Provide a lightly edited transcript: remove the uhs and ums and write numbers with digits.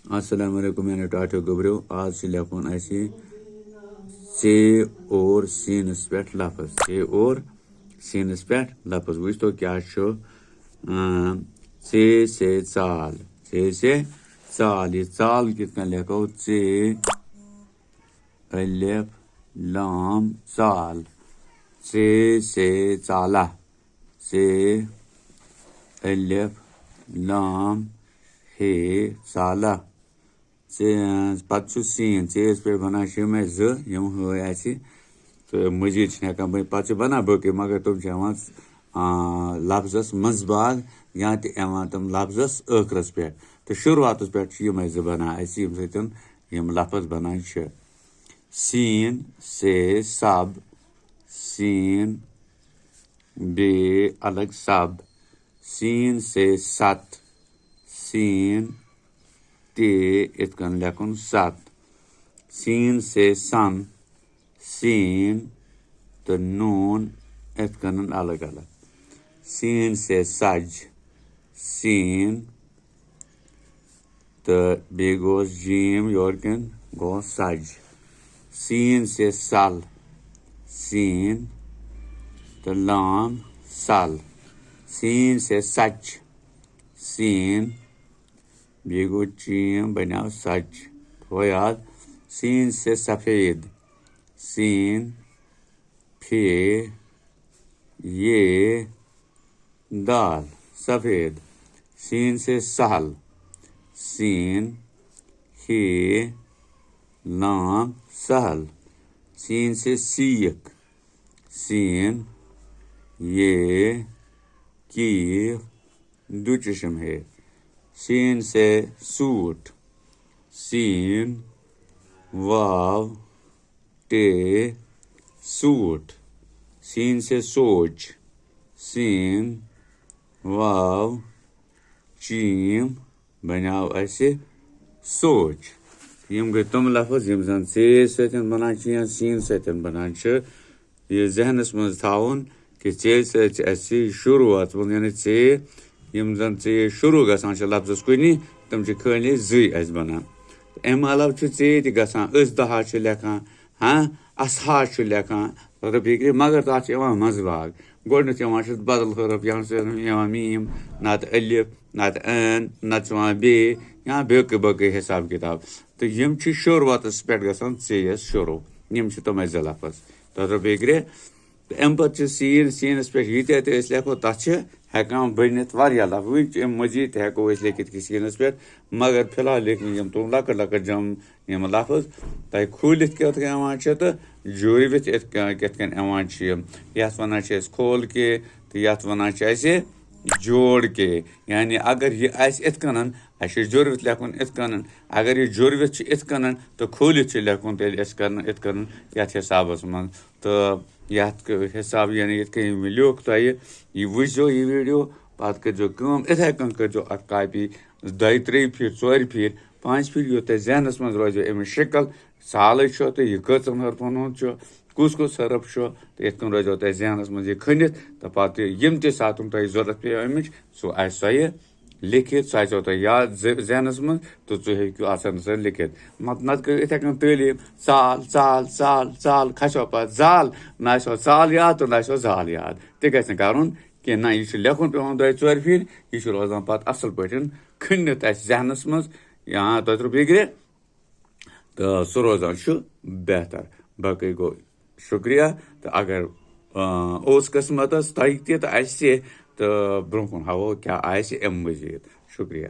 अस्सलाम वालेकुम मैंने टाटो गुब्रो आज से लेकुन ऐसी से और सीनस पे लफ्ज से और सीनस पे लफ्ज वो तो क्या शो से चाल से चाल ये चाल कितना लिखो से अलिफ लाम चाल से चाला से अलिफ लाम हे चाला पे सीन चेस पे बना मे जम तो मजीद हेकान पे बना बके मगर तुम लफ्जस मजबाग या तम लफ्जस अखरस पे तो शुरुआत पे बना यम लफ्ज बना सीन से सब सीन बे अलग सब सीन से सत सीन ते इतकन लेकुन सत सीन से सन सीन तो नून इतकन अलग अलग सीन से सज सीन तो बे गोस जीम योरकन गो सज सीन से सल सीन तो लाम सल सीन से सच सीन बेगो चीम बनाओ सच हो याद सीन से सफ़ेद सीन फे ये दाल सफ़ेद सीन से सहल सीन हे लाम सहल सीन से सीख सीन ये की दो चश्म है सीन से सूट सीन वाव टे सूट सीन से सोच सीन वाव चीम बनाओ ऐसे सोच यम गई तुम लफ्ज यम जन से सतन बनान या सीन सतन बनान ये जहनस मज थाउन कि चे सि शुरुआत यानी चे यम जन चे शुरू गसान लफ्जस कुनी तम खाली जी बनान अम अलाव चे गसान दहा लेखान हाँ असहा लेखान फिक्र मगर तथ मजबाग गोडनथ बदल हरफ यहाँ मीम नत अलिफ नत अन नत बे या बे हिसाब किताब तो यम शुरुआत पे गसान चेस शुरू यम तम जो लफ्ज तथ फिक्र अम पे सीन सीनस पे ये लेखो तथ हेकान बनित वारिया लफ्ज मजीद हेको लिखित कि सीनस पे मगर फिलहाल लिख यम तुम लकट लकट जम यम लफ्ज तह खोलित कत तो जुड़वित कन ये वन खोल के तो ये वन जोड़ के यानी अगर यह इतकन जुड़वित लेखन इतकन अगर यह जुड़वित इतकन तो खोलित लेखन तेल इतकन ये हिसाबस मन तो ये हिसाब यानी लिख तुह यह वो यह वीडियो पे कम इथे कन कर कापी 2-3 फिर 4 फिर 5 फिर यो जहनस मज रोज अम शिकल साल तो यह कचन हरफन कुस हरफ तो ये रोजो जहनस मज खनित तो पे यम सात तुह जरूरत पे अमिच सो सो लिखित सो तुह याद जहनस मज तो हेकू आसान लिखित नत कर इथे कन तालीम चाल चाल चाल चाल खसो पे जाल ना चाल याद तो ना जाल याद तह गि कि ना यह लेखन पे 2-4 फिर यह रोजान पे असल पे खनित जहनस मज यहाँ तुम फिक्र तो सह रोजान बेहतर बाकी गो शुक्रिया तो अगर किस्मत तह तो ब्रोह कुन हावो क्या अम मजीद शुक्रिया।